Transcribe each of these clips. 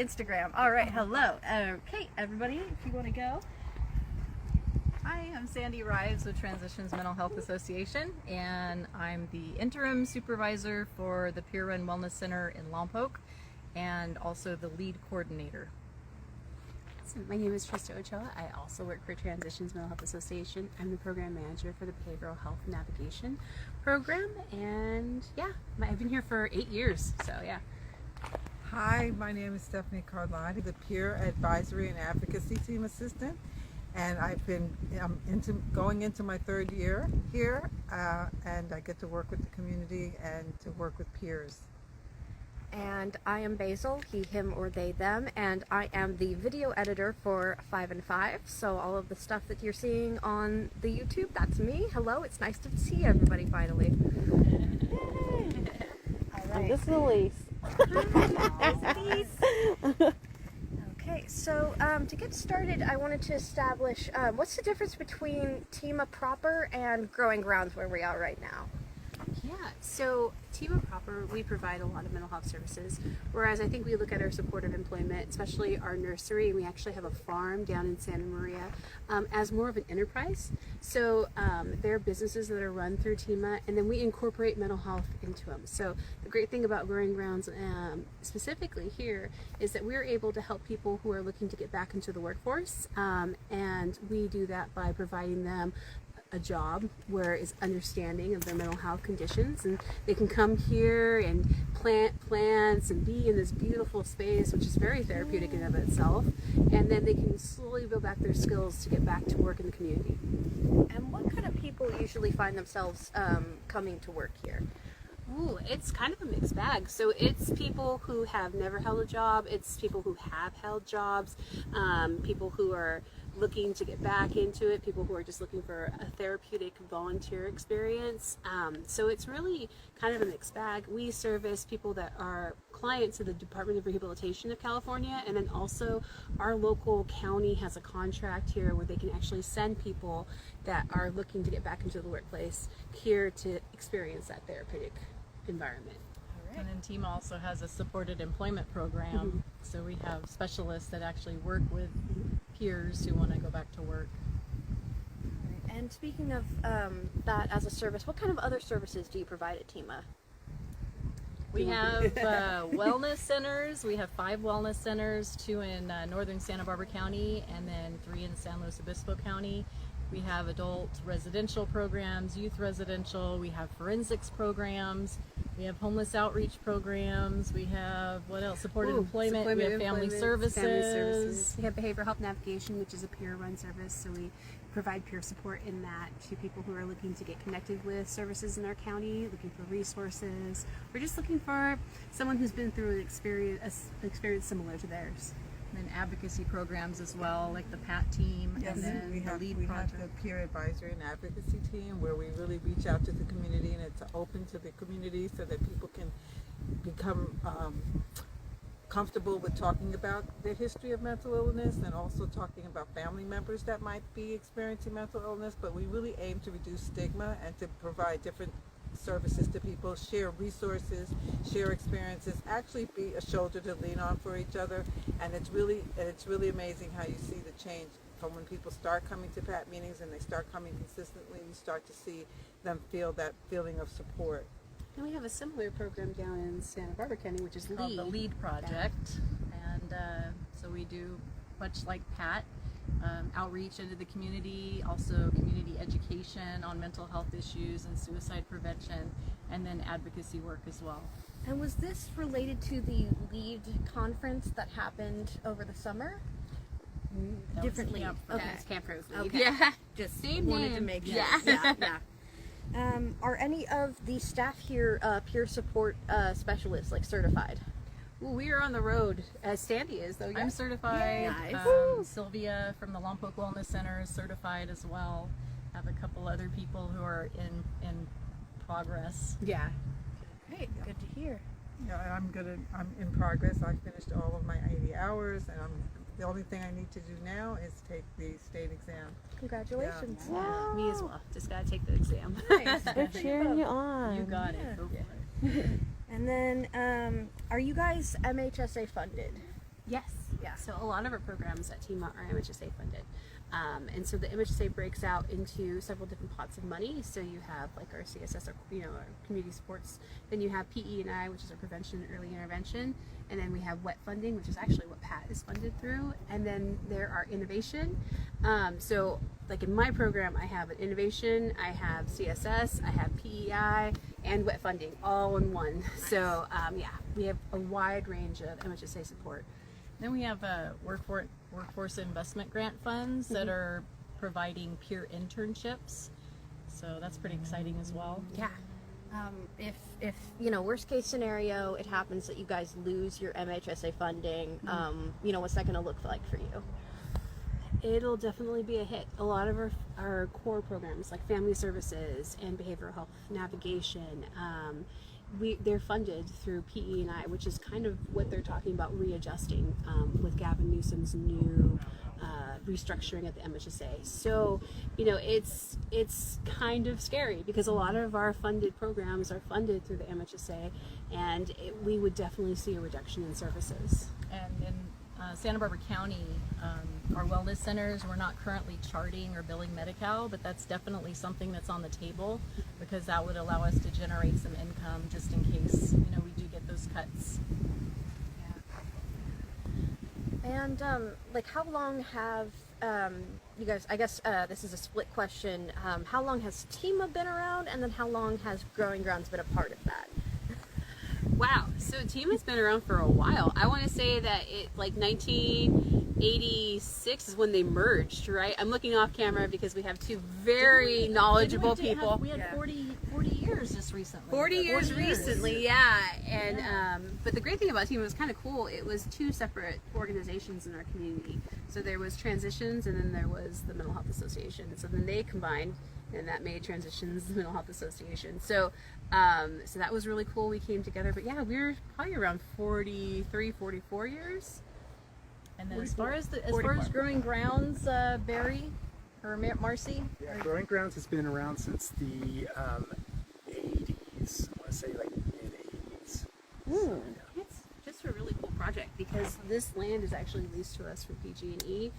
Instagram. All right, hello. Okay, everybody, if you want to go. Hi, I'm Sandy Rives with Transitions Mental Health Association, and I'm the interim supervisor for the Peer Run Wellness Center in Lompoc, and also the lead coordinator. So my name is Trista Ochoa. I also work for Transitions Mental Health Association. I'm the program manager for the Behavioral Health Navigation program, and yeah, I've been here for 8 years, so yeah. Hi, my name is Stephanie Carlotti, the Peer Advisory and Advocacy Team Assistant, and I'm going into my 3rd year here, and I get to work with the community and to work with peers. And I am Basil, he, him, or they, them, and I am the video editor for 5 and 5. So all of the stuff that you're seeing on the YouTube, that's me. Hello, it's nice to see everybody finally. All right. This is Elise. Okay, so to get started, I wanted to establish what's the difference between TEMA proper and Growing Grounds where we are right now? Yeah, so TEMA proper, we provide a lot of mental health services, whereas I think we look at our supportive employment, especially our nursery, and we actually have a farm down in Santa Maria, as more of an enterprise. So there are businesses that are run through TEMA, and then we incorporate mental health into them. So the great thing about Growing Grounds specifically here is that we're able to help people who are looking to get back into the workforce, and we do that by providing them a job where it's understanding of their mental health conditions, and they can come here and plant plants and be in this beautiful space, which is very therapeutic in and of itself, and then they can slowly build back their skills to get back to work in the community. And what kind of people usually find themselves coming to work here? Ooh, it's kind of a mixed bag. So it's people who have never held a job, it's people who have held jobs, people who are looking to get back into it, people who are just looking for a therapeutic volunteer experience. So it's really kind of a mixed bag. We service people that are clients of the Department of Rehabilitation of California, and then also our local county has a contract here where they can actually send people that are looking to get back into the workplace here to experience that therapeutic environment. And then TEMA also has a supported employment program, so we have specialists that actually work with peers who want to go back to work. And speaking of that as a service, what kind of other services do you provide at TEMA? We have wellness centers. We have 5 wellness centers, 2 in northern Santa Barbara County, and then 3 in San Luis Obispo County. We have adult residential programs, youth residential, we have forensics programs, we have homeless outreach programs, we have, what else, supported employment, we have family services. We have behavioral health navigation, which is a peer-run service, so we provide peer support in that to people who are looking to get connected with services in our county, looking for resources. We're just looking for someone who's been through an experience similar to theirs. And then advocacy programs as well, like the PAAT team, Yes, and then we have the lead the project. Peer Advisory and Advocacy Team, where we really reach out to the community, and it's open to the community so that people can become comfortable with talking about their history of mental illness, and also talking about family members that might be experiencing mental illness. But we really aim to reduce stigma and to provide different services to people, share resources, share experiences, actually be a shoulder to lean on for each other. And it's really amazing how you see the change from when people start coming to PAAT meetings and they start coming consistently. You start to see them feel that feeling of support. And we have a similar program down in Santa Barbara County, which is Called the lead project, and so we do much like PAAT, outreach into the community, also community education on mental health issues and suicide prevention, and then advocacy work as well. And was this related to the LEAD conference that happened over the summer? That Different was lead. CAMHPRO. Okay. It's CAMHPRO. Okay. Yeah. Just Same wanted name. to make sure. Yeah. Yeah. Are any of the staff here peer support specialists, like certified? Well, we are on the road, as Sandy is, though. I'm certified. Nice. Sylvia from the Lompoc Wellness Center is certified as well. Have a couple other people who are in progress. Yeah. Great, good to hear. Yeah, I'm in progress. I finished all of my 80 hours, and the only thing I need to do now is take the state exam. Congratulations. Wow. Me as well. Just gotta take the exam. Nice. We're cheering you on. You got it. Go for it. And then, are you guys MHSA funded? Yes. Yeah. So a lot of our programs at TEMA are MHSA funded. And so the MHSA breaks out into several different pots of money. So you have like our CSS, our, our community supports. Then you have PE&I, which is our prevention and early intervention. And then we have WET funding, which is actually what PAAT is funded through. And then there are innovation. So like in my program, I have an innovation, I have CSS, I have PEI, and WET funding all in one. So yeah, we have a wide range of MHSA support. Then we have workforce investment grant funds that are providing peer internships. So that's pretty exciting as well. Yeah. If worst case scenario, it happens that you guys lose your MHSA funding, what's that going to look like for you? It'll definitely be a hit. A lot of our core programs like family services and behavioral health navigation, they're funded through PE&I, which is kind of what they're talking about readjusting with Gavin Newsom's new restructuring at the MHSA. So, it's kind of scary because a lot of our funded programs are funded through the MHSA, and we would definitely see a reduction in services. And in Santa Barbara County, our wellness centers, we're not currently charting or billing Medi-Cal, but that's definitely something that's on the table because that would allow us to generate some income just in case, we do get those cuts. And how long have you guys, I guess this is a split question, how long has TEMA been around, and then how long has Growing Grounds been a part of that? Wow, so TEMA's been around for a while. I want to say that it 1986 is when they merged, right? I'm looking off camera because we have two very knowledgeable people. We had 40 years just recently. 40 years recently, yeah. And but the great thing about TEMA was kind of cool. It was two separate organizations in our community. So there was Transitions, and then there was the Mental Health Association. So then they combined, and that made Transitions the Mental Health Association. So so that was really cool. We came together, but yeah, we were probably around 43, 44 years. And then as far as Growing Grounds, Barry or Marcy? Yeah, Growing Grounds has been around since the 80s. I want to say like mid-80s. So, it's just a really cool project because this land is actually leased to us from PG&E.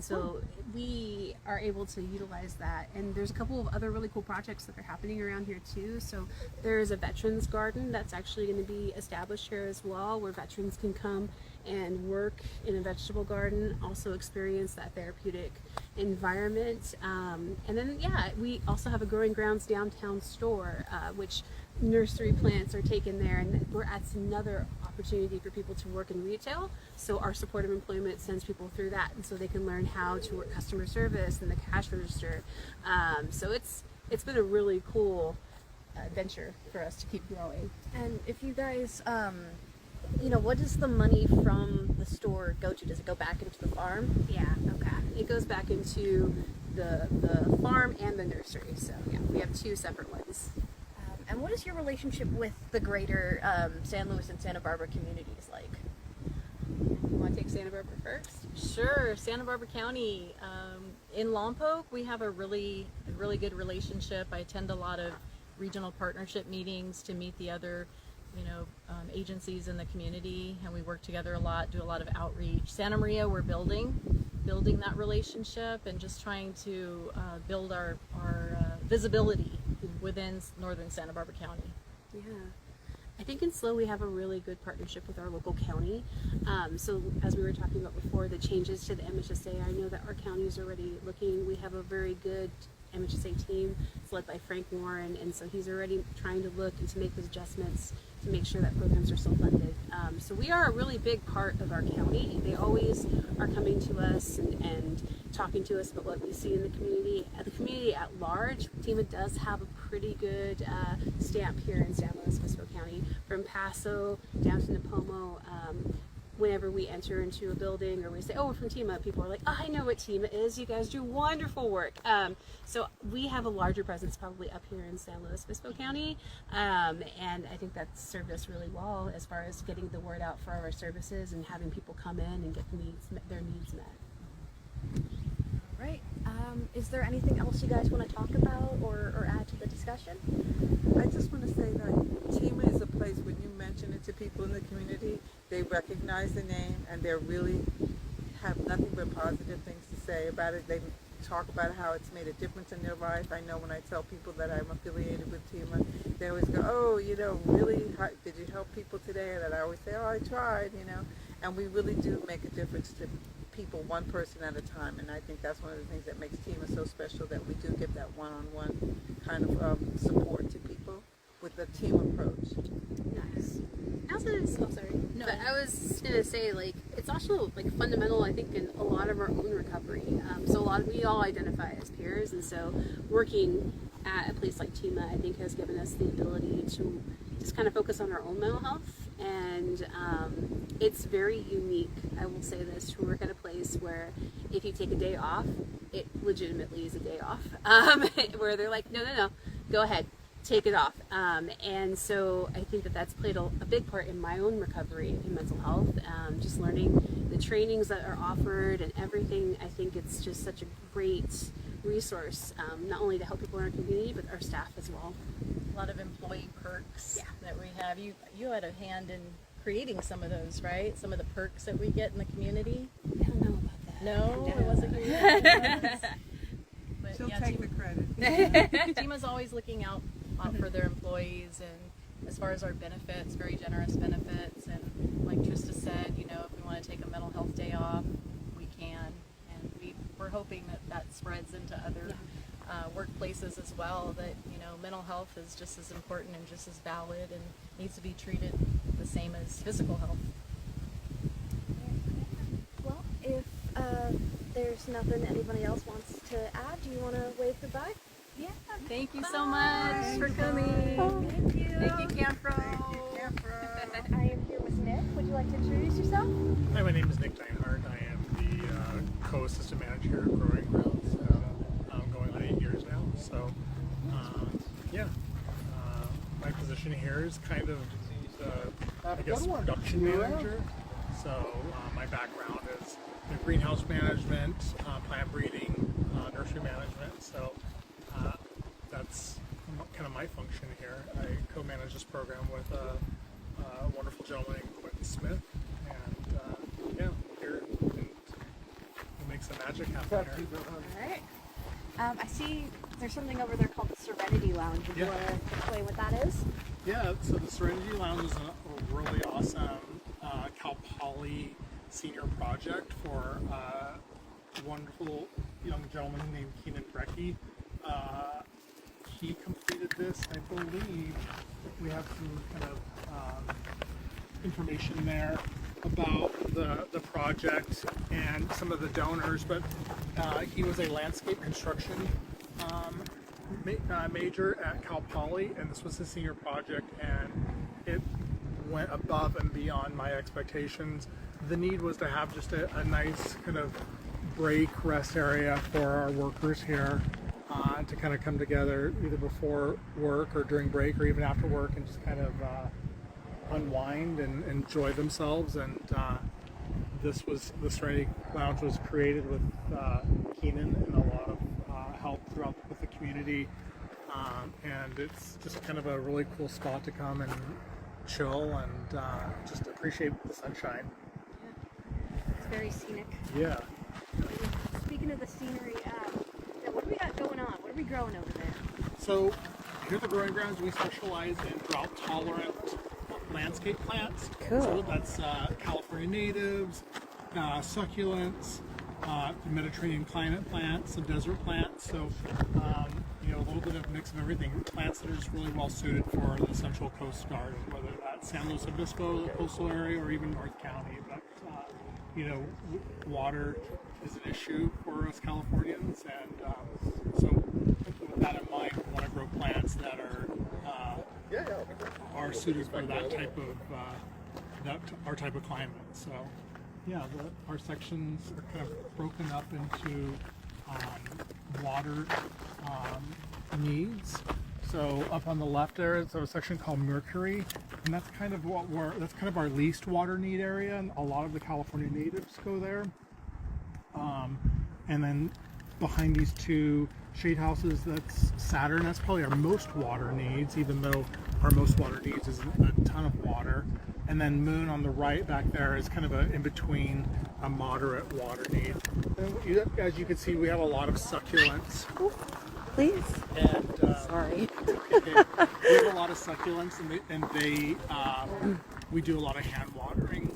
So we are able to utilize that, and there's a couple of other really cool projects that are happening around here too. So there's a veterans garden that's actually going to be established here as well, where veterans can come and work in a vegetable garden, also experience that therapeutic environment. And then we also have a Growing Grounds downtown store, which nursery plants are taken there, and that's another opportunity for people to work in retail. So our supportive employment sends people through that, and so they can learn how to work customer service and the cash register. So it's been a really cool venture for us to keep growing. And if you guys, what does the money from the store go to? Does it go back into the farm? Yeah, okay. It goes back into the farm and the nursery. So yeah, we have two separate ones. And what is your relationship with the greater San Luis and Santa Barbara communities like? You want to take Santa Barbara first? Sure. Santa Barbara County. In Lompoc, we have a really good relationship. I attend a lot of regional partnership meetings to meet the other agencies in the community, and we work together a lot, do a lot of outreach. Santa Maria, we're building that relationship and just trying to build our visibility within northern Santa Barbara County. Yeah. I think in SLO we have a really good partnership with our local county. So as we were talking about before, the changes to the MHSA, I know that our county is already looking. We have a very good MHSA team. It's led by Frank Warren, and so he's already trying to look and to make those adjustments to make sure that programs are still funded. So we are a really big part of our county. They always are coming to us and talking to us about what we see in the community. The community at large, TEMA does have a pretty good stamp here in San Luis Obispo County, from Paso down to Napomo. Whenever we enter into a building or we say, oh, we're from TEMA, people are like, oh, I know what TEMA is. You guys do wonderful work. So we have a larger presence probably up here in San Luis Obispo County. And I think that's served us really well as far as getting the word out for our services and having people come in and get their needs met. Right. Is there anything else you guys want to talk about or add to the discussion? I just want to say that TEMA is a place when you mention it to people in the community, they recognize the name and they really have nothing but positive things to say about it. They talk about how it's made a difference in their life. I know when I tell people that I'm affiliated with TEMA, they always go, oh, really, did you help people today? And I always say, oh, I tried, and we really do make a difference to people, one person at a time, and I think that's one of the things that makes TEMA so special, that we do give that one-on-one kind of support to people with the team approach. Nice. Also, sorry. No. But I was gonna say, it's also fundamental, I think, in a lot of our own recovery. So we all identify as peers, and so working at a place like TEMA, I think, has given us the ability to just kind of focus on our own mental health. And it's very unique, I will say this, to work at a place where if you take a day off, it legitimately is a day off, where they're like, no, go ahead, take it off. And so I think that's played a big part in my own recovery in mental health, just learning the trainings that are offered and everything. I think it's just such a great resource, not only to help people in our community, but our staff as well. A lot of employee perks that we have. You had a hand in creating some of those, right? Some of the perks that we get in the community. I don't know about that. No, it wasn't you. But She'll yeah, take the credit. TEMA's always looking out for their employees, and as far as our benefits, very generous benefits. And like Trista said, if we want to take a mental health day off, we can. And we're hoping that spreads into other workplaces as well, that mental health is just as important and just as valid and needs to be treated the same as physical health. Well, if there's nothing anybody else wants to add, do you want to wave goodbye? Yeah. Thank you so much for coming. Thank you. Thank you, CAMHPRO. I am here with Nick. Would you like to introduce yourself? Hi, my name is Nick Dinehart. I am the co-assistant manager of Growing Grounds. I'm going on 8 years now. So, my position here is kind of, production manager. So, my background is in greenhouse management, plant breeding, nursery management. So, that's kind of my function here. I co-manage this program with a wonderful gentleman named Quentin Smith, and here and we'll make some magic happen here. All right. I see there's something over there called the Serenity Lounge. Would you want to explain what that is? Yeah, so the Serenity Lounge is a really awesome Cal Poly senior project for a wonderful young gentleman named Keenan Brecky. He completed this, I believe. We have some kind of information there about the project and some of the donors, but he was a landscape construction major at Cal Poly, and this was his senior project, and it went above and beyond my expectations. The need was to have just a nice kind of break rest area for our workers here, to kind of come together either before work or during break or even after work and just kind of unwind and enjoy themselves. And the Serenity Lounge was created with Keenan and a lot of help throughout with the community, and it's just kind of a really cool spot to come and chill and just appreciate the sunshine. It's very scenic. Yeah. Speaking of the scenery, what do we got going on? What are we growing over there? So here at the Growing Grounds, we specialize in drought-tolerant landscape plants. Cool. So that's California natives, succulents, Mediterranean climate plants, some desert plants. So a little bit of a mix of everything. Plants that are just really well suited for the Central Coast Garden, whether that's San Luis Obispo, the coastal area, or even North County. But water is an issue for us Californians, and so with that in mind, we want to grow plants that are suited for that type of our type of climate. So our sections are kind of broken up into water needs. So up on the left there's a section called Mercury, and that's kind of our least water need area, and a lot of the California natives go there. And then behind these two shade houses, that's Saturn. That's probably our most water needs, even though our most water needs is a ton of water. And then Moon on the right back there is kind of a in between, a moderate water need. And as you can see, we have a lot of succulents. Please. And Sorry. we have a lot of succulents, and we do a lot of hand watering.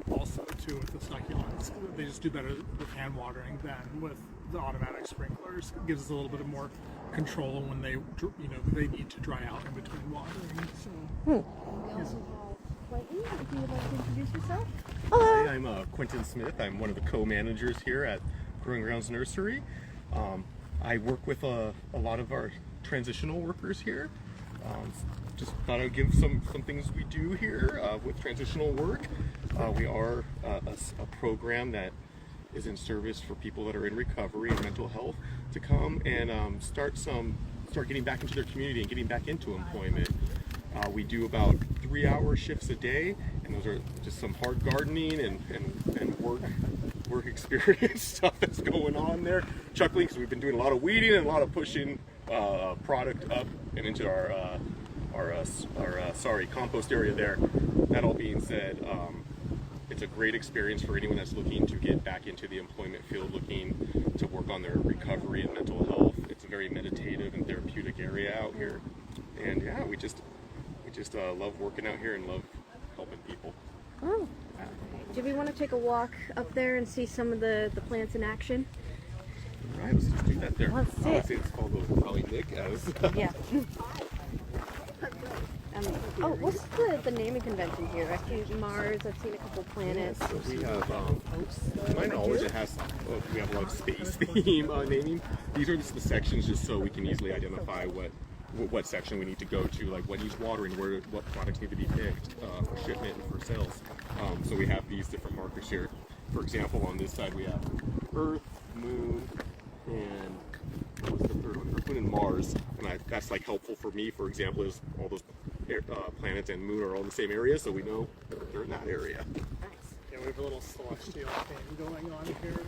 Also too with the succulents, they just do better with hand watering than with the automatic sprinklers. It gives us a little bit of more control when they need to dry out in between watering. So, yes. Clayton, if you would like to introduce yourself. Hi, I'm Quentin Smith. I'm one of the co-managers here at Growing Grounds Nursery. I work with a lot of our transitional workers here. Just thought I'd give some things we do here with transitional work. We are a program that is in service for people that are in recovery and mental health to come and start getting back into their community and getting back into employment. We do about 3-hour shifts a day, and those are just some hard gardening and work experience stuff that's going on there. Chuckling, because we've been doing a lot of weeding and a lot of pushing product up and into our compost area there. That all being said, it's a great experience for anyone that's looking to get back into the employment field, looking to work on their recovery and mental health. It's a very meditative and therapeutic area out here, and yeah, we just love working out here and love helping people. Oh. Do we want to take a walk up there and see some of the plants in action? All right, let's just do that there. Let's see I would it. say it's called probably Nick as. Yeah. What's the naming convention here? I've seen Mars, I've seen a couple planets. So we have, to my knowledge, we have a lot of space theme naming. These are just the sections just so we can easily identify what section we need to go to, like what needs watering, what products need to be picked for shipment and for sales. So we have these different markers here. For example, on this side we have Earth, Moon, and what was the third one? Earth, Moon, and Mars. And that's like helpful for me, for example, is all those planets and Moon are all in the same area, so we know they're in that area. Yeah, we have a little celestial thing going on here.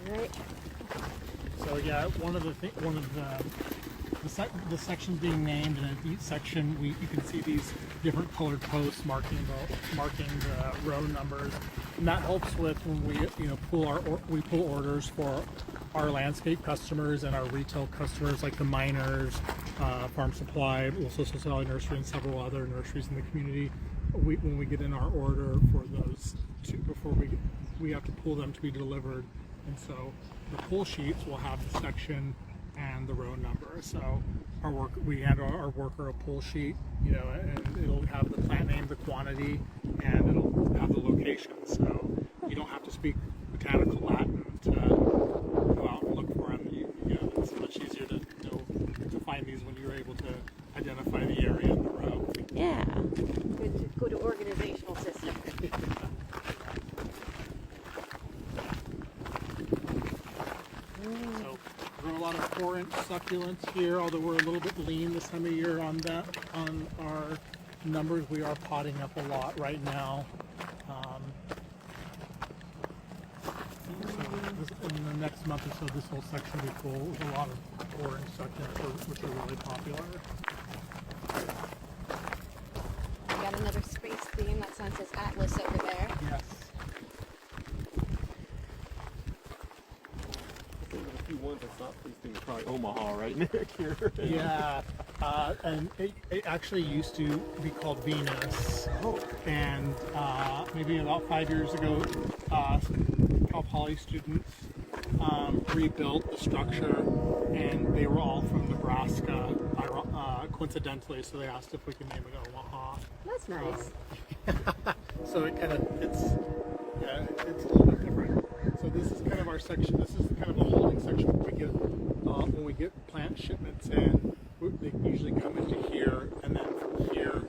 All right. So yeah, one of the sections being named, and in each section you can see these different colored posts marking the row numbers, and that helps with when we pull orders for our landscape customers and our retail customers like the miners, Farm Supply, also Society Nursery, and several other nurseries in the community. When we get in our order for those two, before we have to pull them to be delivered, and so the pull sheets will have the section and the row number. So we hand our worker a pull sheet, and it'll have the plant name, the quantity, and it'll have the location. So you don't have to speak botanical Latin to go out and look for them. It's much easier to find these when you're able to identify the area and the row. Yeah. Good organizational system. So there are a lot of 4-inch succulents here, although we're a little bit lean this time of year on our numbers. We are potting up a lot right now. In the next month or so, this whole section will be full with a lot of 4-inch succulents, which are really popular. We got another space theme. That sign says Atlas over there. Yes. A few ones that's not tasting probably Omaha, right, Nick? Here. Yeah, and it actually used to be called Venus. Oh. And maybe about 5 years ago, Cal Poly students rebuilt the structure, and they were all from Nebraska, coincidentally, so they asked if we could name it Omaha. That's nice. So it's a little bit different. So this is kind of our section. This is kind of a holding section when we get plant shipments in. They usually come into here, and then from here,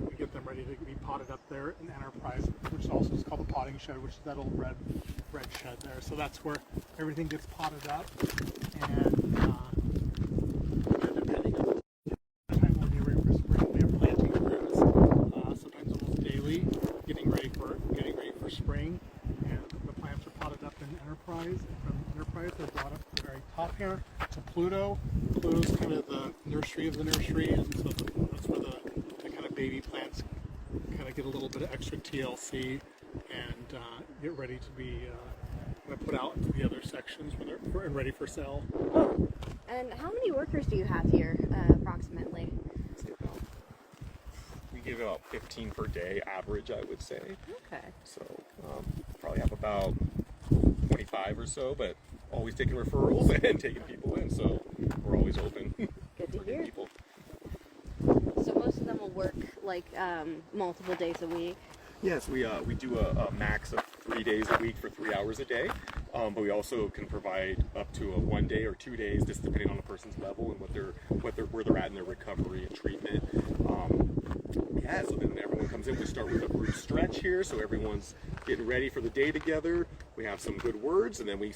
we get them ready to be potted up there in Enterprise, which also is called the potting shed, which is that old red shed there. So that's where everything gets potted up, and depending on the time we'll be ready for spring, we have planting crews, sometimes almost daily, getting ready for spring. Enterprise. And from Enterprise, they're brought up to the very top here to Pluto. Pluto's kind of the nursery of the nursery, and so that's where the kind of baby plants kind of get a little bit of extra TLC and get ready to be put out into the other sections where they're ready for sale. And how many workers do you have here, approximately? We give about 15 per day average, I would say. Okay. So probably have about 25 or so, but always taking referrals and taking people in. So we're always open. Good to for hear. people. So most of them will work like multiple days a week. Yes, we do a max of 3 days a week for 3 hours a day, but we also can provide up to a 1 day or 2 days, just depending on the person's level and where they're at in their recovery and treatment. Yeah, so then everyone comes in. We start with a group stretch here, so everyone's getting ready for the day together. We have some good words, and then we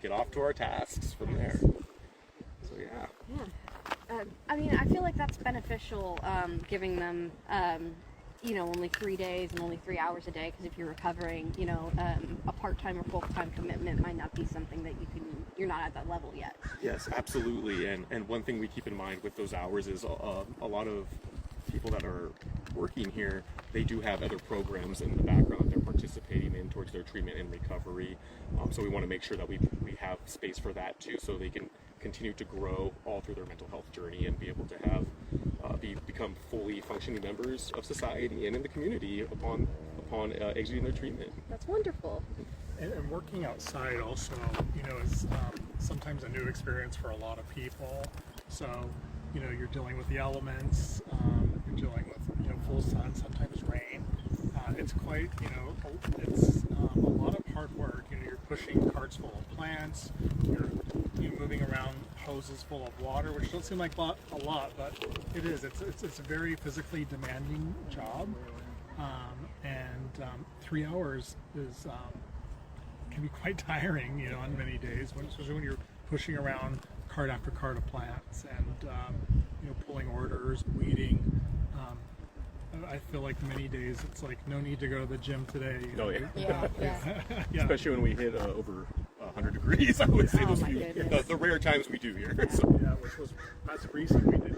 get off to our tasks from there. So yeah. Yeah. I mean, I feel like that's beneficial, giving them, only 3 days and only 3 hours a day, because if you're recovering, a part-time or full-time commitment might not be something that you're not at that level yet. Yes, absolutely. And one thing we keep in mind with those hours is a lot of people that are working here, they do have other programs in the background that they're participating in towards their treatment and recovery. So we want to make sure that we have space for that too, so they can continue to grow all through their mental health journey and be able to have become fully functioning members of society and in the community upon exiting their treatment. That's wonderful. And working outside also, is sometimes a new experience for a lot of people. So, you're dealing with the elements, you're dealing with, full sun, sometimes rain. It's quite, it's a lot of hard work. You're pushing carts full of plants, you're moving around hoses full of water, which don't seem like a lot, but it is. It's a very physically demanding job, and 3 hours is can be quite tiring, on many days, especially when you're pushing around cart after cart of plants and pulling orders, weeding. I feel like many days it's like no need to go to the gym today. Oh yeah. Yeah. Especially when we hit over 100 degrees, I would say Oh, those my few, goodness. the rare times we do here. Yeah, which was as recent we did.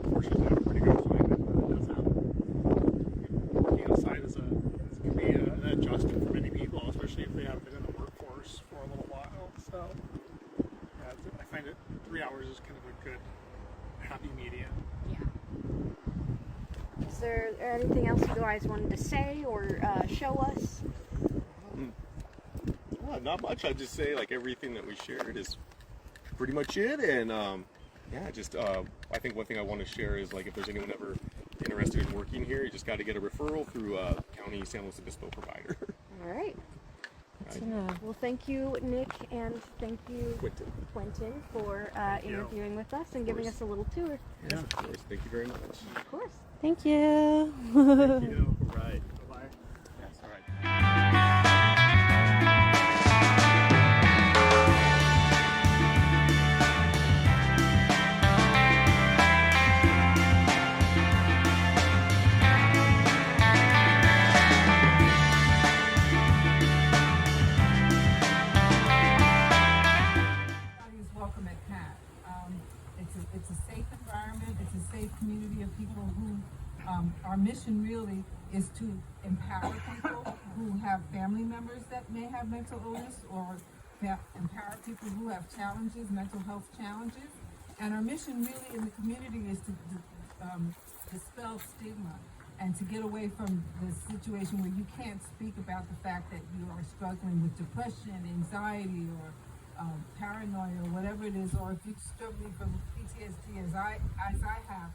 Fortunately, I have a pretty good climate. It does happen. Working outside can be an adjustment for many people, especially if they haven't been in the workforce for a little while. So, I find it 3 hours is kind of a good, happy medium. Yeah. Is there anything else you guys wanted to say or show us? Not much. I'd just say like everything that we shared is pretty much it. And I think one thing I want to share is like if there's anyone ever interested in working here, you just got to get a referral through a county San Luis Obispo provider. All right. Right. Well, thank you, Nick, and thank you, Quentin, for interviewing with us and giving us a little tour. Yes, of course. Thank you very much. Of course. Thank you. Thank you. Right. Bye-bye. Yes, all right. Everybody's welcome at PAAT. It's a safe environment. It's a safe community of people who, our mission really is to empower people who have family members that may have mental illness, or empower people who have challenges, mental health challenges. And our mission really in the community is to dispel stigma and to get away from the situation where you can't speak about the fact that you are struggling with depression, anxiety, or paranoia, or whatever it is, or if you're struggling from PTSD as I have.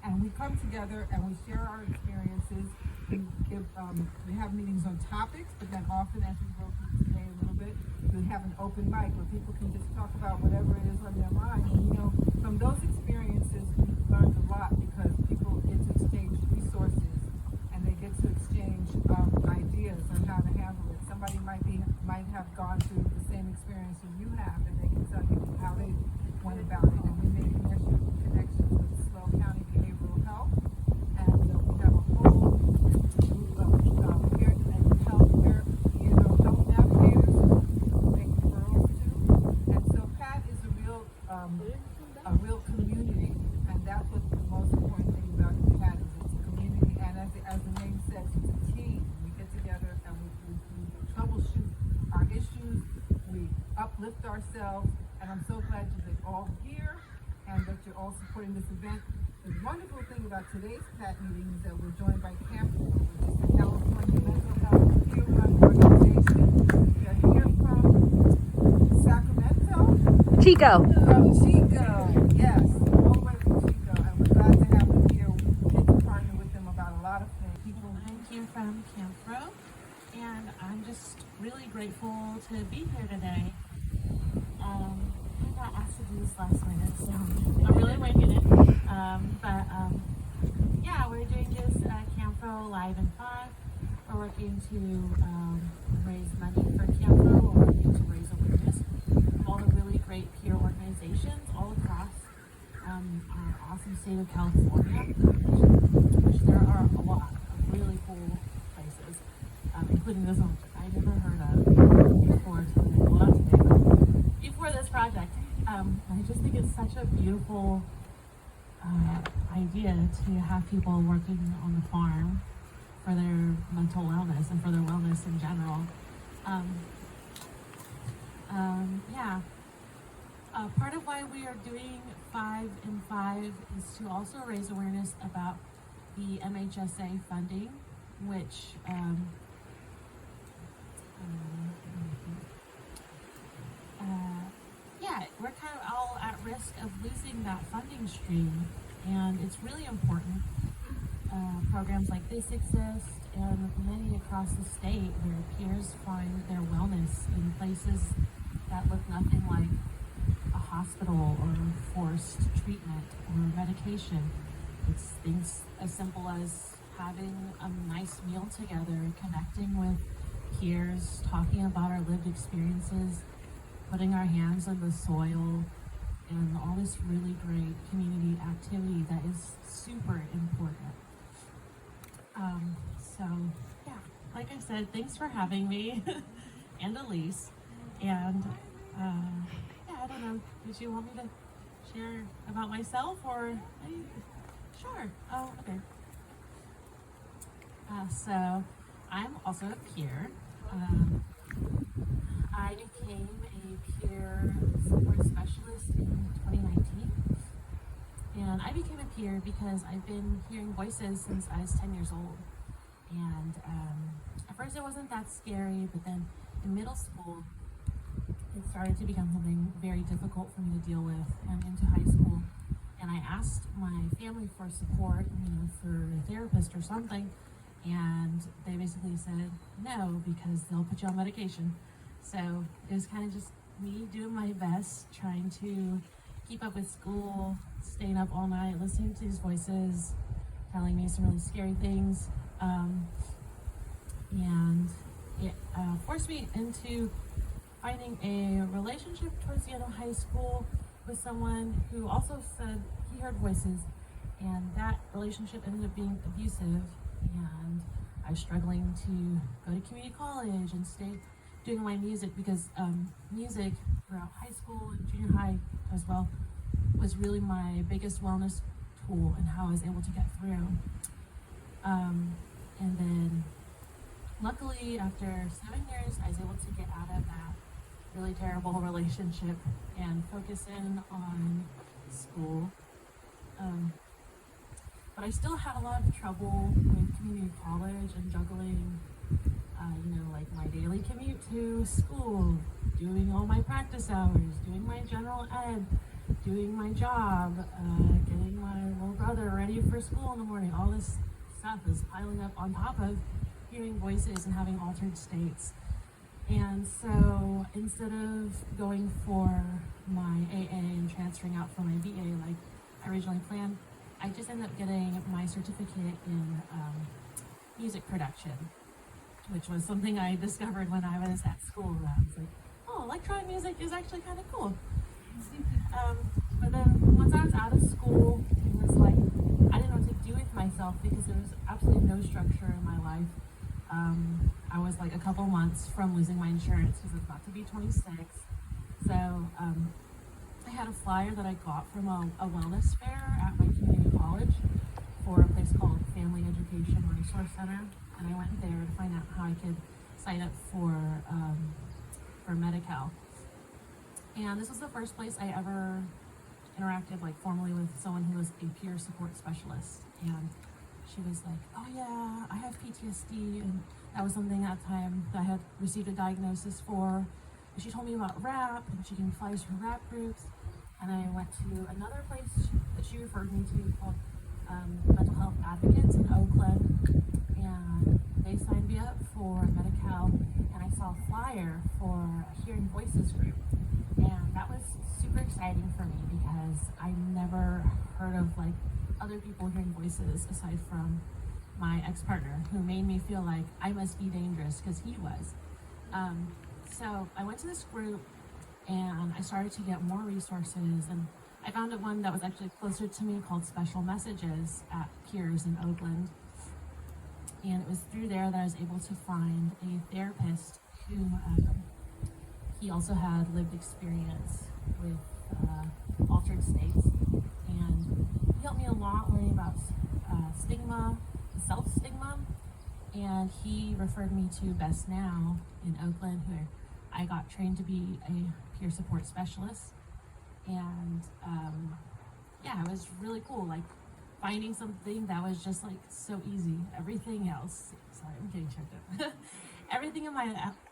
And we come together and we share our experiences. We have meetings on topics, but then often, as we go through today a little bit, we have an open mic where people can just talk about whatever it is on their mind. And from those experiences, we've learned a lot, because people get to exchange resources and they get to exchange ideas on how to handle it. Somebody might have gone through the same experience as you have, and they can tell you how they went about it. And we make connections with Slow County Behavioral Health, and we have a whole group of health navigators uplift ourselves, and I'm so glad you're all here and that you're all supporting this event. The wonderful thing about today's PAAT meeting is that we're joined by CAMHPRO, which is the California Mental Health Peer-Run Organization. We are here from Sacramento. Chico. From Chico, yes, all the way from Chico, and we're glad to have them here. We get to partner with them about a lot of things. I'm here from CAMHPRO, and I'm just really grateful to be here today. I got asked to do this last minute, so I'm really winging it. Yeah, we're doing this CAMHPRO Live in 5. We're working to raise money for CAMHPRO. We're working to raise awareness of all the really great peer organizations all across our awesome state of California, which there are a lot of really cool places, including this one I never heard of before today. Well, not today, but before this project. I just think it's such a beautiful idea to have people working on the farm for their mental wellness and for their wellness in general. Yeah. Part of why we are doing 5 in 5 is to also raise awareness about the MHSA funding, which yeah, we're kind of all at risk of losing that funding stream, and it's really important. Programs like this exist, and many across the state where peers find their wellness in places that look nothing like a hospital or forced treatment or medication. It's things as simple as having a nice meal together, connecting with peers, talking about our lived experiences, putting our hands in the soil, and all this really great community activity that is super important. So yeah, like I said, thanks for having me and Elise. And yeah, I don't know, did you want me to share about myself or? Sure. Oh, okay. So I'm also a peer. I became a peer support specialist in 2019. And I became a peer because I've been hearing voices since I was 10 years old. And at first it wasn't that scary, but then in middle school, it started to become something very difficult for me to deal with, and into high school. And I asked my family for support, for a therapist or something, and they basically said no, because they'll put you on medication. So it was kind of just me doing my best, trying to keep up with school, staying up all night, listening to these voices, telling me some really scary things. And it forced me into finding a relationship towards the end of high school with someone who also said he heard voices, and that relationship ended up being abusive, and I was struggling to go to community college and stay doing my music, because music throughout high school and junior high as well was really my biggest wellness tool and how I was able to get through. And then luckily after 7 years I was able to get out of that really terrible relationship and focus in on school. But I still had a lot of trouble with community college and juggling like my daily commute to school, doing all my practice hours, doing my general ed, doing my job, getting my little brother ready for school in the morning. All this stuff is piling up on top of hearing voices and having altered states. And so instead of going for my AA and transferring out for my BA like I originally planned, I just ended up getting my certificate in music production, which was something I discovered when I was at school. I was like, oh, electronic music is actually kind of cool. But then once I was out of school, it was like, I didn't know what to do with myself because there was absolutely no structure in my life. I was like a couple months from losing my insurance because I was about to be 26. So I had a flyer that I got from a wellness fair at my community college for a place called Family Education Resource Center. And I went there to find out how I could sign up for Medi-Cal. And this was the first place I ever interacted like formally with someone who was a peer support specialist. And she was like, oh yeah, I have PTSD, and that was something at the time that I had received a diagnosis for. And she told me about RAP, and she gave me flyers for RAP groups. And I went to another place that she referred me to called Mental Health Advocacy in Oakland, and they signed me up for Medi-Cal, and I saw a flyer for a Hearing Voices group, and that was super exciting for me because I never heard of like other people hearing voices aside from my ex-partner, who made me feel like I must be dangerous because he was. So I went to this group and I started to get more resources, and I found one that was actually closer to me called Special Messages at Peers in Oakland. And it was through there that I was able to find a therapist who he also had lived experience with altered states, and he helped me a lot learning about stigma, self-stigma, and he referred me to Best Now in Oakland, where I got trained to be a peer support specialist. And yeah, it was really cool, like finding something that was just like so easy. Everything else, sorry, I'm getting choked up. Everything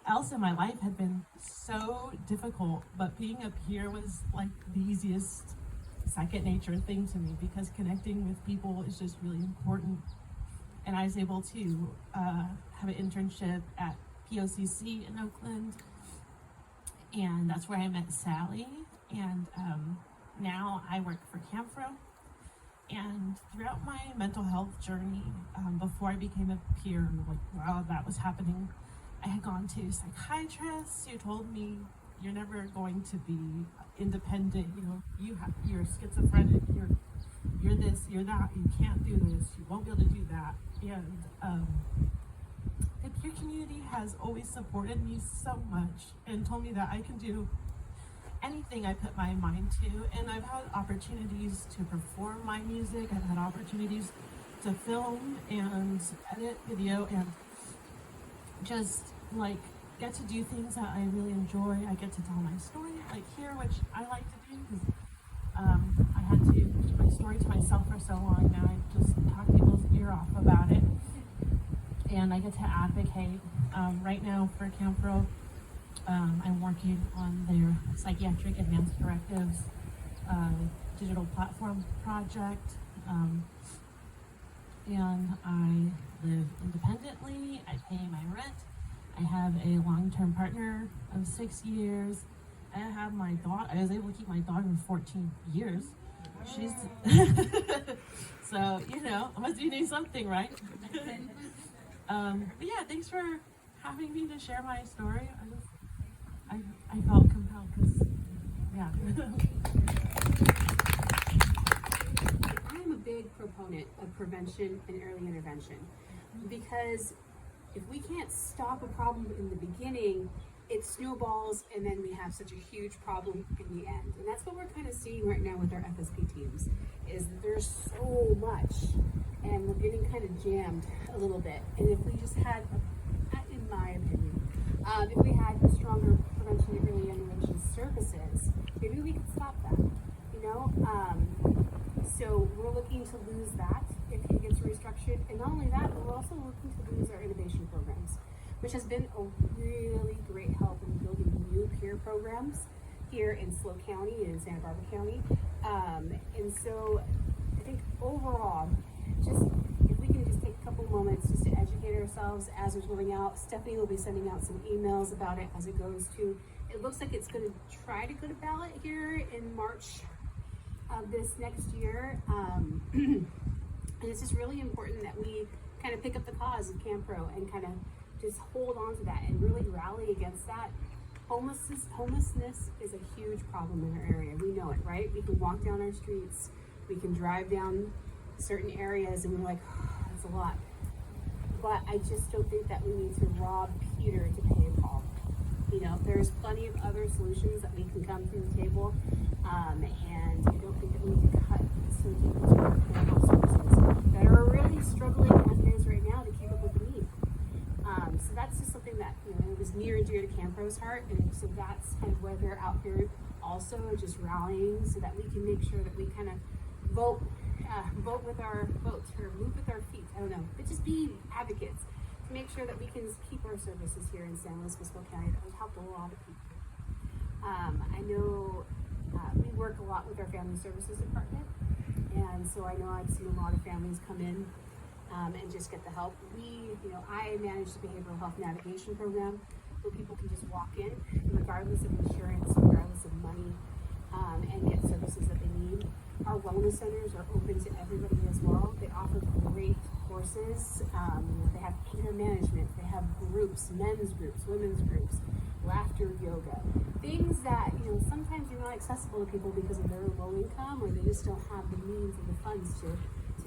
else in my life had been so difficult, but being a peer was like the easiest second nature thing to me, because connecting with people is just really important. And I was able to have an internship at POCC in Oakland, and that's where I met Sally. And now I work for CAMHPRO. And throughout my mental health journey, before I became a peer, like while that was happening, I had gone to psychiatrists who told me, you're never going to be independent, you know, you're schizophrenic, you're this, you're that, you can't do this, you won't be able to do that. And the peer community has always supported me so much and told me that I can do anything I put my mind to. And I've had opportunities to perform my music, I've had opportunities to film and edit video and just like get to do things that I really enjoy. I get to tell my story like here, which I like to do because I had to keep my story to myself for so long. Now I just talk people's ear off about it, and I get to advocate. Right now for CAMHPRO, I'm working on their psychiatric advanced directives digital platform project, and I live independently. I pay my rent. I have a long-term partner of 6 years. I have my dog. I was able to keep my dog for 14 years. She's so, you know, I must be doing something right. But yeah, thanks for having me to share my story. I felt compelled because, yeah. I'm a big proponent of prevention and early intervention, because if we can't stop a problem in the beginning, it snowballs, and then we have such a huge problem in the end. And that's what we're kind of seeing right now with our FSP teams, is that there's so much, and we're getting kind of jammed a little bit. And if we just had, in my opinion, if we had stronger prevention and early intervention services, maybe we could stop that, you know? So we're looking to lose that if it gets restructured. And not only that, but we're also looking to lose our innovation programs, which has been a really great help in building new peer programs here in SLO County and in Santa Barbara County. And so I think overall, just if we can just take a couple moments just to educate ourselves as it's rolling out. Stephanie will be sending out some emails about it as it goes to. It looks like it's going to try to go to ballot here in March of this next year. And it's just really important that we kind of pick up the cause of CAMHPRO and kind of just hold on to that and really rally against that. Homelessness is a huge problem in our area. We know it, right? We can walk down our streets, we can drive down certain areas, and we're like, oh, that's a lot. But I just don't think that we need to rob Peter to pay Paul. You know, there's plenty of other solutions that we can come to the table, and I don't think that we need to cut some people to our health services that are really struggling as it is right now to keep up with the need. So that's just something that, it was near and dear to CAMHPRO's heart, and so that's kind of where they're out here also just rallying so that we can make sure that we kind of vote with our votes or move with our feet. I don't know, but just be advocates to make sure that we can keep our services here in San Luis Obispo County. That would help a lot of people. I know we work a lot with our family services department, and so I know I've seen a lot of families come in and just get the help. I manage the behavioral health navigation program where people can just walk in regardless of insurance, regardless of money, and get services that they need. Our wellness centers are open to everybody as well. They offer great courses. They have anger management. They have groups, men's groups, women's groups, laughter yoga, things that sometimes are not accessible to people because of their low income, or they just don't have the means and the funds to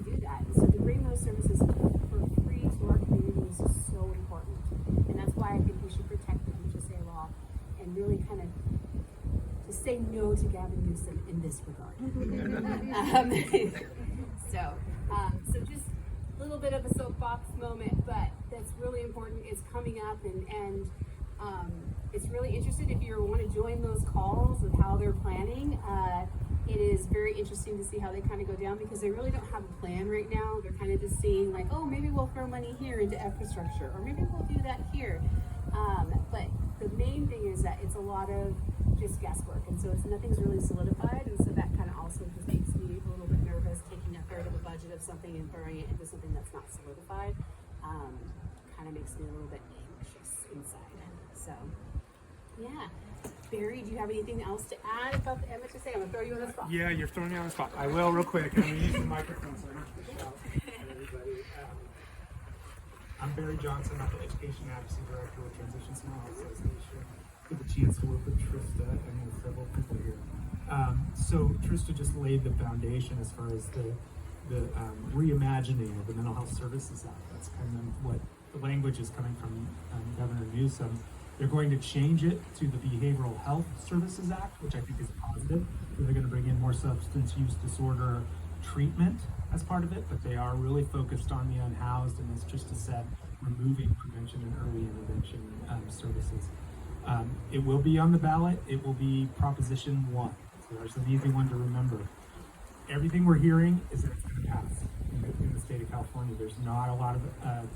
do that. And so to bring those services for free to our communities is so important, and that's why I think we should protect the HSA law and really kind of just say no to Gavin Newsom in this regard. So just a little bit of a soapbox moment, but that's really important. It's coming up, and it's really interesting if you want to join those calls of how they're planning. It is very interesting to see how they kind of go down because they really don't have a plan right now. They're kind of just seeing like, oh, maybe we'll throw money here into infrastructure, or maybe we'll do that here. But the main thing is that it's a lot of just guesswork, and so nothing's really solidified, and so that kind of also just makes me a little bit nervous taking a third of a budget of something and throwing it into something that's not solidified. Kind of makes me a little bit anxious inside. So, yeah. Barry, do you have anything else to add about the MHSA? I'm going to throw you on the spot. Yeah, you're throwing me on the spot. I will real quick. I'm going to use the microphone so I don't have to shout at everybody. I'm Barry Johnson. I'm the Education Advocacy Director with Transition Small Health Association. I get the chance to work with Trista and with several people here. So Trista just laid the foundation as far as the reimagining of the Mental Health Services Act. That's kind of what the language is coming from Governor Newsom. They're going to change it to the Behavioral Health Services Act, which I think is positive. So they're going to bring in more substance use disorder treatment as part of it, but they are really focused on the unhoused, and as Trista said, removing prevention and early intervention services. It will be on the ballot. It will be Proposition 1. So there's an easy one to remember. Everything we're hearing is that it's going to pass in the state of California. There's not a lot of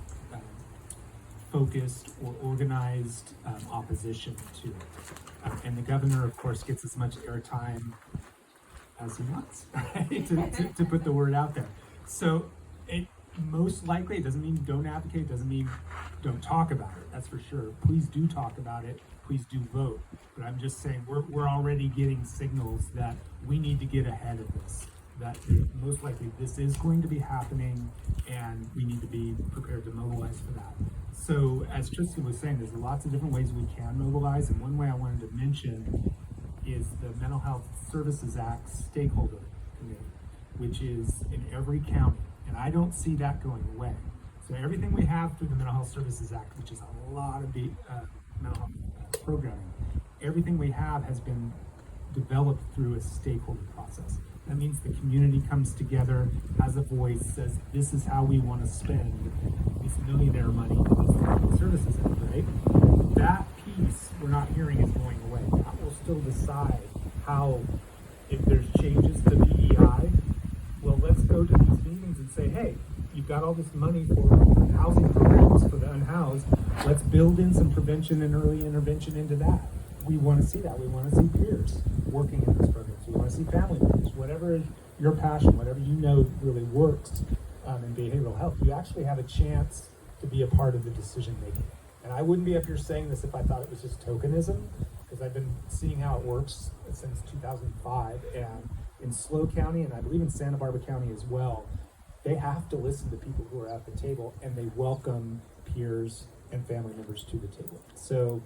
focused or organized opposition to it. And the governor, of course, gets as much airtime as he wants, right? to put the word out there. So it most likely, it doesn't mean don't advocate, it doesn't mean don't talk about it, that's for sure. Please do talk about it, please do vote. But I'm just saying we're already getting signals that we need to get ahead of this, that most likely this is going to be happening and we need to be prepared to mobilize for that. So as Trista was saying, there's lots of different ways we can mobilize, and one way I wanted to mention is the Mental Health Services Act Stakeholder Committee, which is in every county, and I don't see that going away. So everything we have through the Mental Health Services Act, which is a lot of the mental health programming, everything we have has been developed through a stakeholder process. That means the community comes together, has a voice, says this is how we want to spend this millionaire money in this Mental Services Act, right? That piece we're not hearing is going away. That will still decide how, if there's changes to PEI, well, let's go to these meetings and say, hey, you've got all this money for housing programs for the unhoused. Let's build in some prevention and early intervention into that. We want to see that. We want to see peers working in those programs. We want to see family members. Whatever is your passion, whatever you know really works in behavioral health, you actually have a chance to be a part of the decision making. And I wouldn't be up here saying this if I thought it was just tokenism, because I've been seeing how it works since 2005. And in SLO County, and I believe in Santa Barbara County as well, they have to listen to people who are at the table, and they welcome peers and family members to the table. So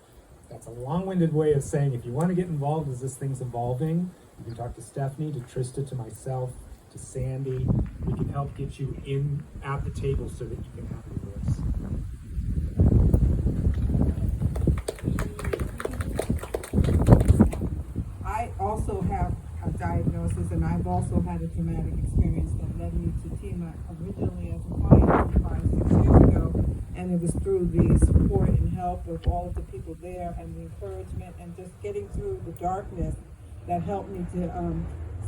that's a long-winded way of saying if you want to get involved as this thing's evolving, you can talk to Stephanie, to Trista, to myself, to Sandy. We can help get you in at the table so that you can have your voice. I also have a diagnosis, and I've also had a traumatic experience that led me to TEMA originally as a client 5-6 years ago. And it was through the support and help of all of the people there and the encouragement and just getting through the darkness that helped me to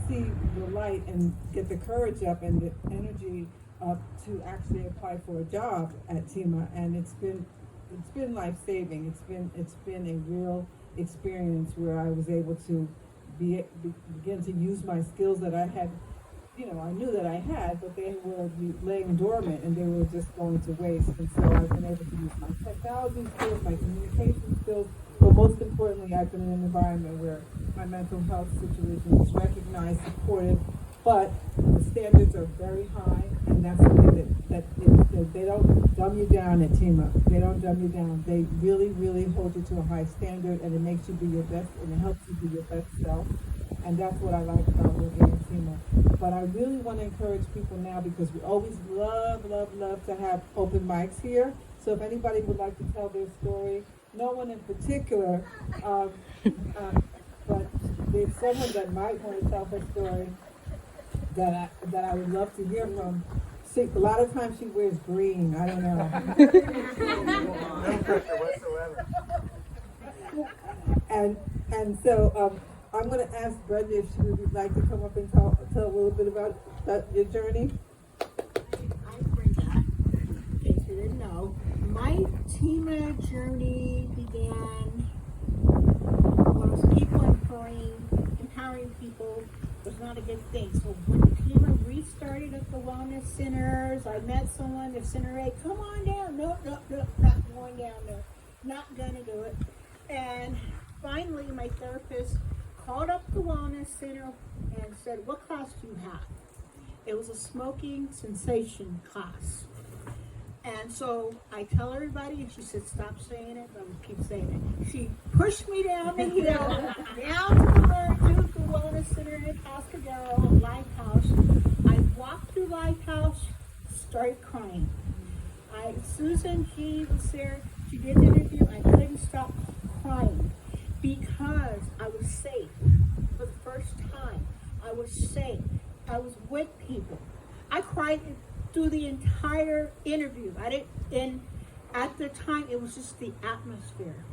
see the light and get the courage up and the energy up to actually apply for a job at TEMA. And it's been life-saving. It's been a real experience where I was able to begin to use my skills that I had, I knew that I had, but they were laying dormant and they were just going to waste. And so I've been able to use my technology skills, my communication skills, but most importantly, I've been in an environment where my mental health situation is recognized, supported, but the standards are very high, and that's something that they don't dumb you down at TEMA. They don't dumb you down. They really, really hold you to a high standard, and it makes you be your best, and it helps you be your best self. And that's what I like about working at TEMA. But I really want to encourage people now, because we always love to have open mics here. So if anybody would like to tell their story, no one in particular, but there's someone that might want to tell her story that I would love to hear from. See, a lot of times she wears green. I don't know. No pressure whatsoever. And so I'm going to ask Brenda if she would like to come up and tell a little bit about your journey. I'm Brenda. In case you didn't know, my TEMA journey began when I was people empowering people was not a good thing. So when TEMA restarted at the wellness centers, I met someone at Center 8, come on down. No, not going down there. Not gonna do it. And finally my therapist called up the wellness center and said, what class do you have? It was a smoking cessation class. And so I tell everybody, and she said, stop saying it, but I keep saying it. She pushed me down the hill, down to the wellness center in Pascadero, Lighthouse. I walked through Lighthouse, started crying. Susan G was there, she did the interview, I couldn't stop crying because I was safe for the first time. I was safe. I was with people. I cried through the entire interview. At the time, it was just the atmosphere.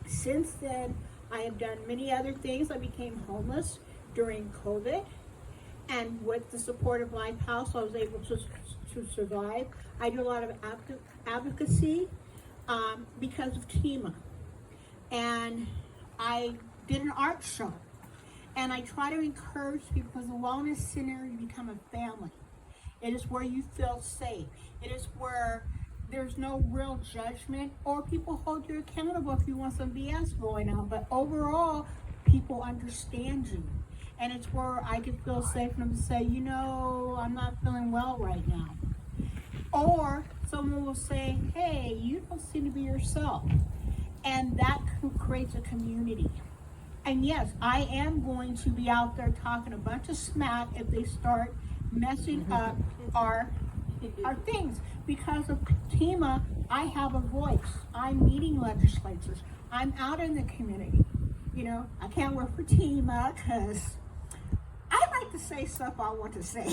Since then, I have done many other things. I became homeless during COVID, and with the support of Lighthouse, I was able to survive. I do a lot of advocacy because of TEMA, and I did an art show, and I try to encourage people, because the wellness center, you become a family. It is where you feel safe. It is where there's no real judgment, or people hold you accountable if you want some BS going on. But overall, people understand you. And it's where I can feel safe enough to say, I'm not feeling well right now. Or someone will say, hey, you don't seem to be yourself. And that creates a community. And yes, I am going to be out there talking a bunch of smack if they start messing up our things. Because of TEMA, I have a voice. I'm meeting legislatures. I'm out in the community. I can't work for TEMA because I like to say stuff I want to say.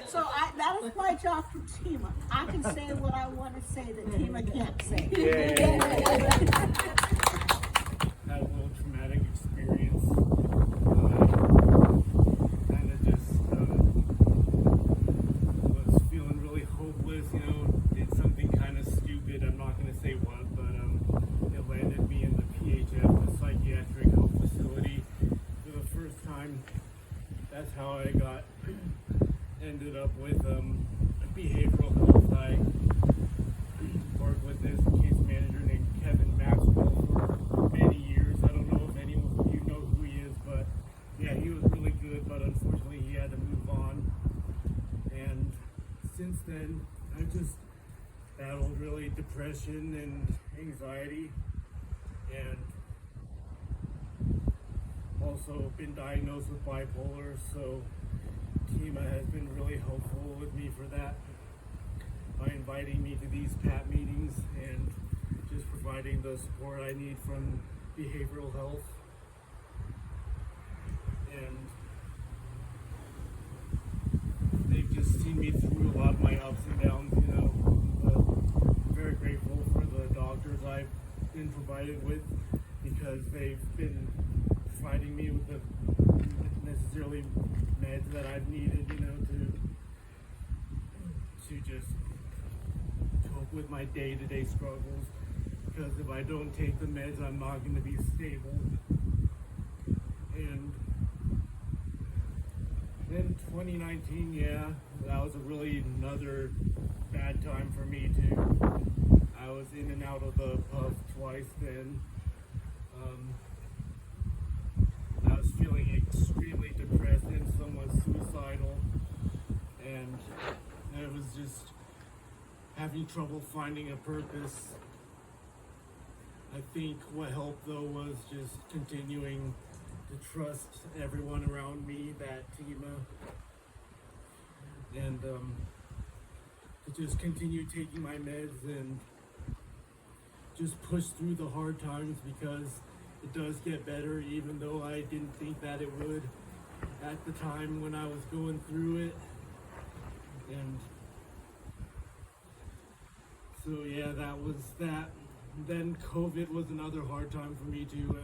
So that is my job for TEMA. I can say what I want to say that TEMA can't say. Had a little traumatic experience. Kind of just was feeling really hopeless. Did something kind of stupid. I'm not going to say what, but it landed me in the PHF, the psychiatric health facility, for the first time. That's how I ended up with behavioral health. I worked with this case manager named Kevin Maxwell for many years. I don't know if any of you know who he is, but yeah, he was really good, but unfortunately he had to move on. And since then, I've just battled really depression and anxiety, and also been diagnosed with bipolar, so TEMA has been really helpful with me for that, by inviting me to these PAAT meetings and just providing the support I need from behavioral health. And they've just seen me through a lot of my ups and downs, but doctors I've been provided with, because they've been providing me with the necessarily meds that I've needed, you know, to just cope with my day-to-day struggles. Because if I don't take the meds, I'm not going to be stable. And then 2019, yeah, that was another bad time for me too. I was in and out of the pub twice then. I was feeling extremely depressed and somewhat suicidal, and I was just having trouble finding a purpose. I think what helped though was just continuing to trust everyone around me, that Tima, and to just continue taking my meds and just push through the hard times, because it does get better, even though I didn't think that it would at the time when I was going through it. And so yeah, that was that. Then COVID was another hard time for me too,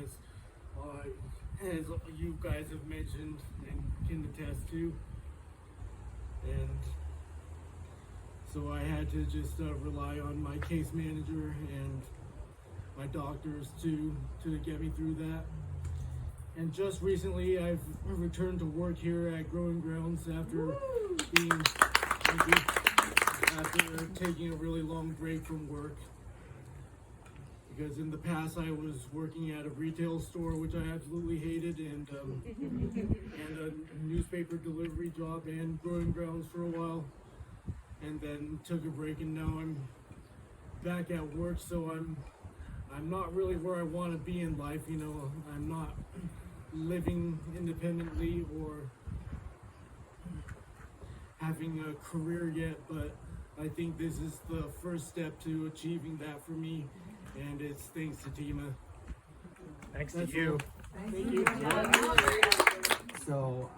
as you guys have mentioned and can attest to. And so I had to just rely on my case manager and my doctors to get me through that. And just recently I've returned to work here at Growing Grounds after taking a really long break from work. Because in the past I was working at a retail store, which I absolutely hated, and a newspaper delivery job and Growing Grounds for a while, and then took a break, and now I'm back at work. So I'm not really where I want to be in life. You know, I'm not living independently or having a career yet, but I think this is the first step to achieving that for me. And it's thanks to Tima. Thanks to you. Thank you. So,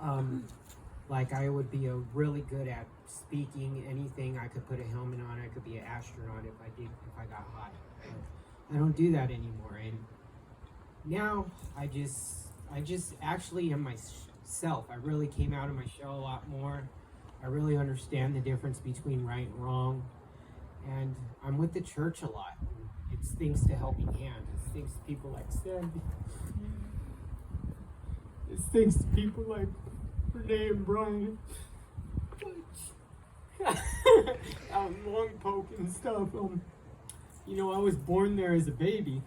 like I would be really good at speaking anything. I could put a helmet on. I could be an astronaut if I got hot. But I don't do that anymore. And now I just actually am myself. I really came out of my shell a lot more. I really understand the difference between right and wrong. And I'm with the church a lot. It's thanks to Helping Hand. It's thanks to people like Sandy. It's thanks to people like Renee and Brian. Long Poke and stuff. You know, I was born there as a baby.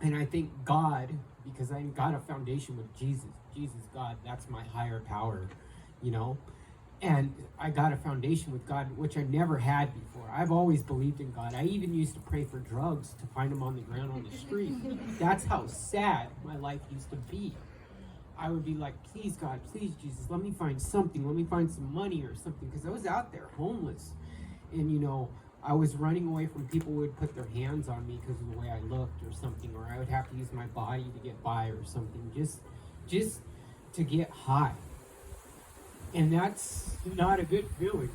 And I thank God, because I got a foundation with Jesus. Jesus, God, that's my higher power, you know? And I got a foundation with God, which I never had before. I've always believed in God. I even used to pray for drugs to find them on the ground on the street. That's how sad my life used to be. I would be like, please God, please Jesus, let me find something. Let me find some money or something. Because I was out there homeless. And, you know, I was running away from people who would put their hands on me because of the way I looked or something. Or I would have to use my body to get by or something. Just to get high. And that's not a good feeling.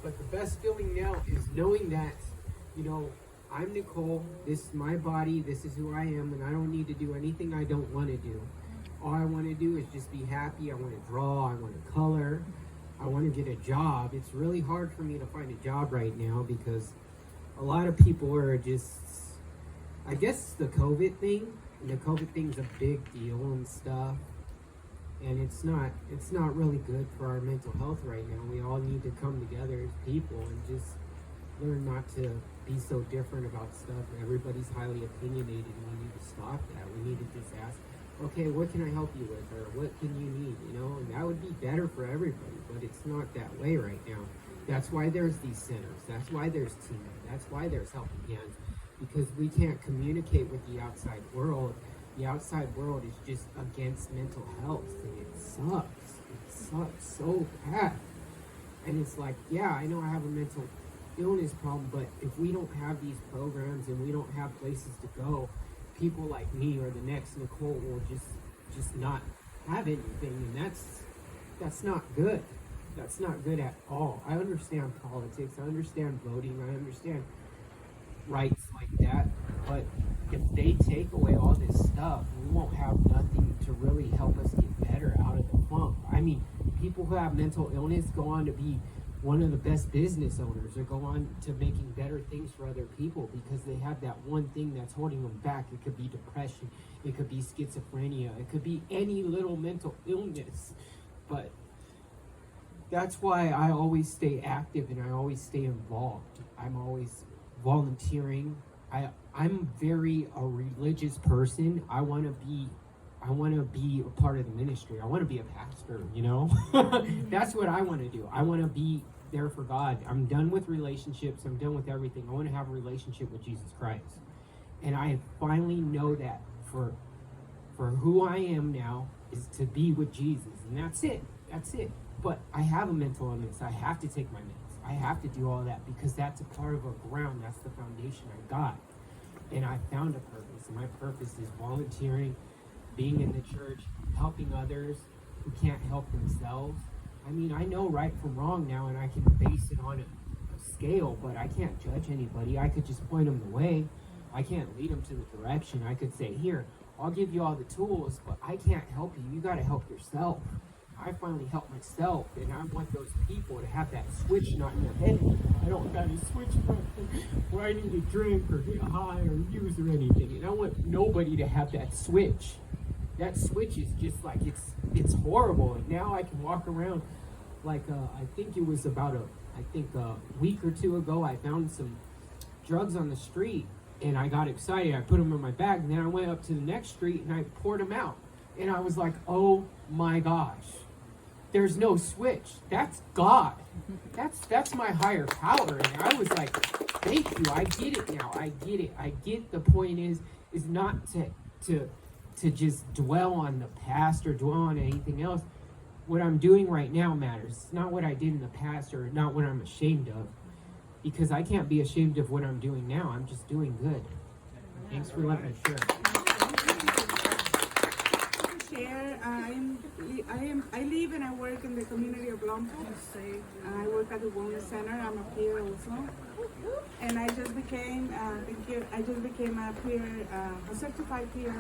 But the best feeling now is knowing that, you know, I'm Nicole, this is my body, this is who I am, and I don't need to do anything I don't want to do. All I want to do is just be happy. I want to draw, I want to color, I want to get a job. It's really hard for me to find a job right now because a lot of people are just, I guess the COVID thing, and the COVID thing's a big deal and stuff. And it's not really good for our mental health right now. We all need to come together as people and just learn not to be so different about stuff. Everybody's highly opinionated, and we need to stop that. We need to just ask, okay, what can I help you with, or what can you need, you know? And that would be better for everybody, but it's not that way right now. That's why there's these centers. That's why there's Tima. That's why there's Helping Hands, because we can't communicate with the outside world. The outside world is just against mental health, and it sucks. It sucks so bad. And it's like, yeah, I know I have a mental illness problem, but if we don't have these programs and we don't have places to go, people like me or the next Nicole will just not have anything, and that's not good. That's not good at all. I understand politics. I understand voting. I understand rights like that. But if they take away all this stuff, we won't have nothing to really help us get better out of the funk. I mean, people who have mental illness go on to be one of the best business owners, or go on to making better things for other people because they have that one thing that's holding them back. It could be depression, it could be schizophrenia, it could be any little mental illness. But that's why I always stay active and I always stay involved. I'm always volunteering. I'm very a religious person. I want to be a part of the ministry. I want to be a pastor, you know? That's what I want to do. I want to be there for God. I'm done with relationships. I'm done with everything. I want to have a relationship with Jesus Christ. And I finally know that for who I am now is to be with Jesus. And that's it. That's it. But I have a mental illness. I have to take my meds. I have to do all that because that's a part of a ground. That's the foundation I got. And I found a purpose. And my purpose is volunteering, being in the church, helping others who can't help themselves. I mean, I know right from wrong now, and I can base it on a scale, but I can't judge anybody. I could just point them the way. I can't lead them to the direction. I could say, here, I'll give you all the tools, but I can't help you. You got to help yourself. I finally helped myself, and I want those people to have that switch not in their head. I don't got a switch where I need to drink or get high or use or anything. And I want nobody to have that switch. That switch is just like, it's horrible. And now I can walk around like, I think it was about a week or two ago, I found some drugs on the street and I got excited. I put them in my bag, and then I went up to the next street and I poured them out. And I was like, oh my gosh. There's no switch. That's God. That's my higher power. And I was like, thank you. I get it now. I get it. I get the point is not to just dwell on the past or dwell on anything else. What I'm doing right now matters. It's not what I did in the past or not what I'm ashamed of. Because I can't be ashamed of what I'm doing now. I'm just doing good. Thanks for letting me share. I live and I work in the community of Lompoc. I work at the Wellness Center. I'm a peer also, and I just became a peer, a certified peer. And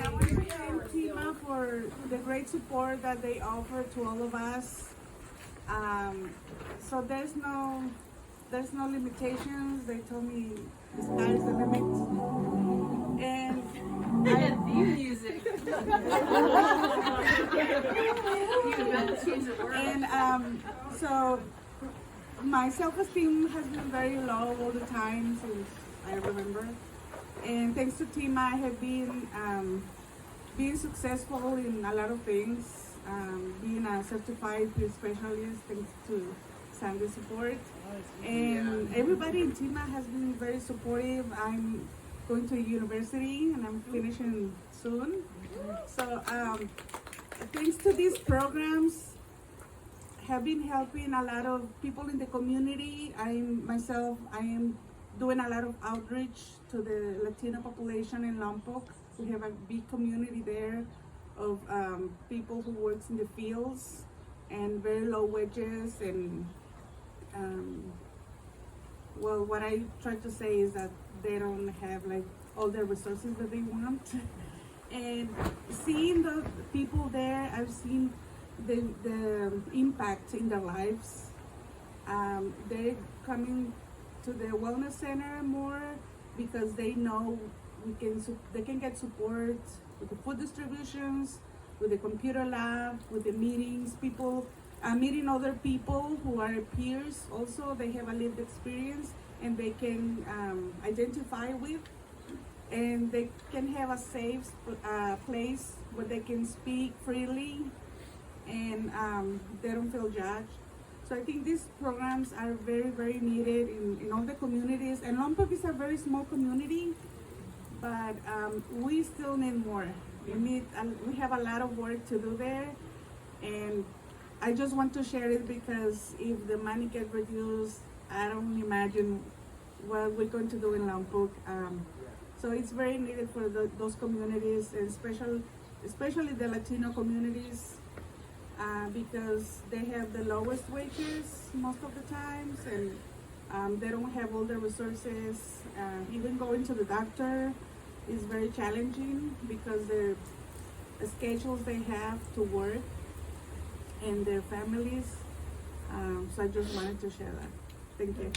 I want to thank TIMA for the great support that they offer to all of us. So there's no limitations. They told me the sky's the limit. And so my self-esteem has been very low all the time since I remember. And thanks to Tima, I have been being successful in a lot of things. Being a certified peer specialist thanks to Sandy's support. And everybody in Tima has been very supportive. I'm going to university and I'm finishing soon. So thanks to these programs, have been helping a lot of people in the community. I am doing a lot of outreach to the Latino population in Lompoc. We have a big community there of people who works in the fields and very low wages. And well, what I try to say is that they don't have like all the resources that they want. And seeing the people there, I've seen the impact in their lives. They're coming to the wellness center more because they know they can get support with the food distributions, with the computer lab, with the meetings, people meeting other people who are peers also. They have a lived experience and they can identify with, and they can have a safe place where they can speak freely and they don't feel judged. So I think these programs are very, very needed in all the communities. And Lompoc is a very small community, but we still need more. We have a lot of work to do there, and I just want to share it because if the money gets reduced, I don't imagine what we're going to do in Lompoc. So it's very needed for those communities, and especially the Latino communities. because they have the lowest wages most of the times, and they don't have all the resources. Even going to the doctor is very challenging because the schedules they have to work and their families. So I just wanted to share that. Thank you.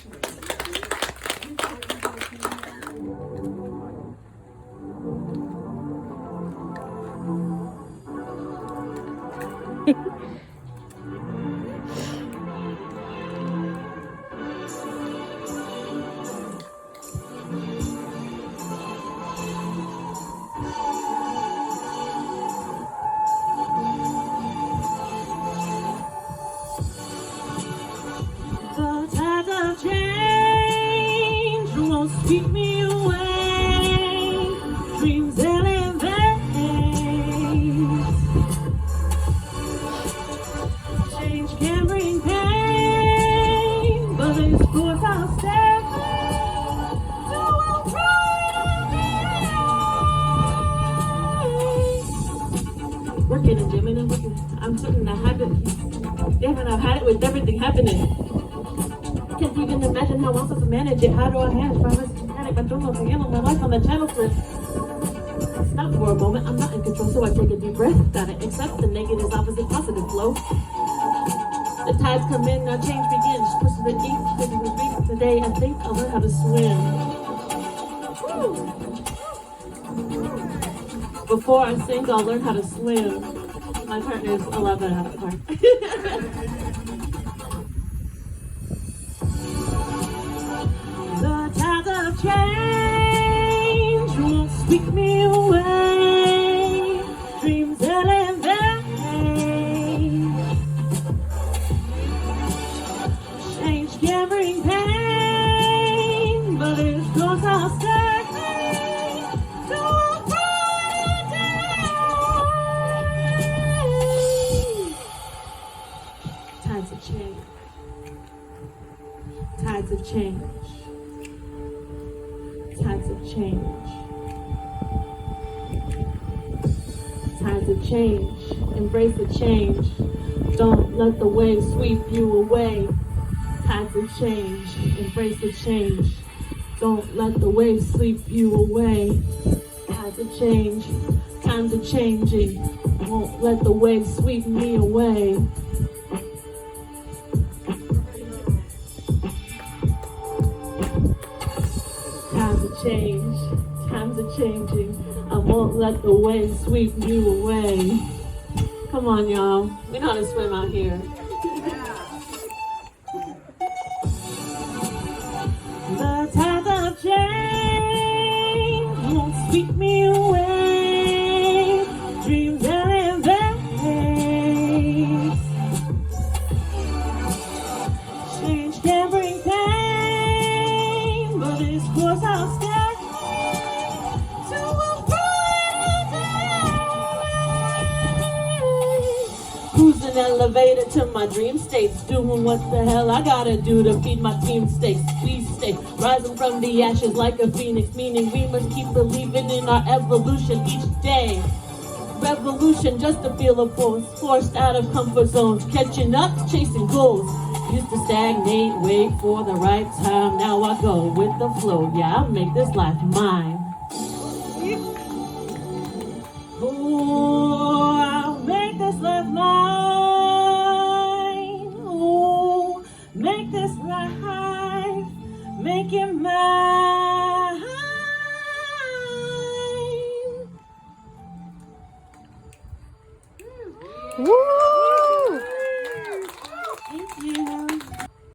Keep me away, dreams elevate. Change can bring pain, but this course I'll stay. So I'll try to working and gymming and working. I'm certain I have it. Damn, and I've had it with everything happening. Can't even imagine how I'm supposed to manage it. How do I handle it? I don't know if I handle my life on the channel for stop for a moment. I'm not in control, so I take a deep breath. Gotta accept the negative's opposite positive flow. The tides come in, now change begins. Push to the deep, push to the deep. Today I think I'll learn how to swim. Woo. Before I sink, I'll learn how to swim. My partner's 11 out of the park. Change won't sweep me away. Dreams elevate. Change can bring pain, but it's close I'll stay. So I'll brighter day. Tides of change. Tides of change. Tides of change. Tides of change. Embrace the change. Don't let the waves sweep you away. Tides of change. Embrace the change. Don't let the waves sweep you away. Tides of change. Times are changing. Won't let the waves sweep me away. Change, times are changing. I won't let the waves sweep you away. Come on, y'all. We know how to swim out here. The tides of change won't sweep me away. Dreams elevate. Change can bring pain, but this course I'll stay. Cruising elevator to my dream states, doing what the hell I gotta do to feed my team stakes. We stay rising from the ashes like a phoenix, meaning we must keep believing in our evolution each day. Revolution just to feel a force, forced out of comfort zones, catching up, chasing goals. Used to stagnate, wait for the right time. Now I go with the flow. Yeah, I'll make this life mine. Oh, I'll make this life mine. Oh, make this life, make it mine. Woo!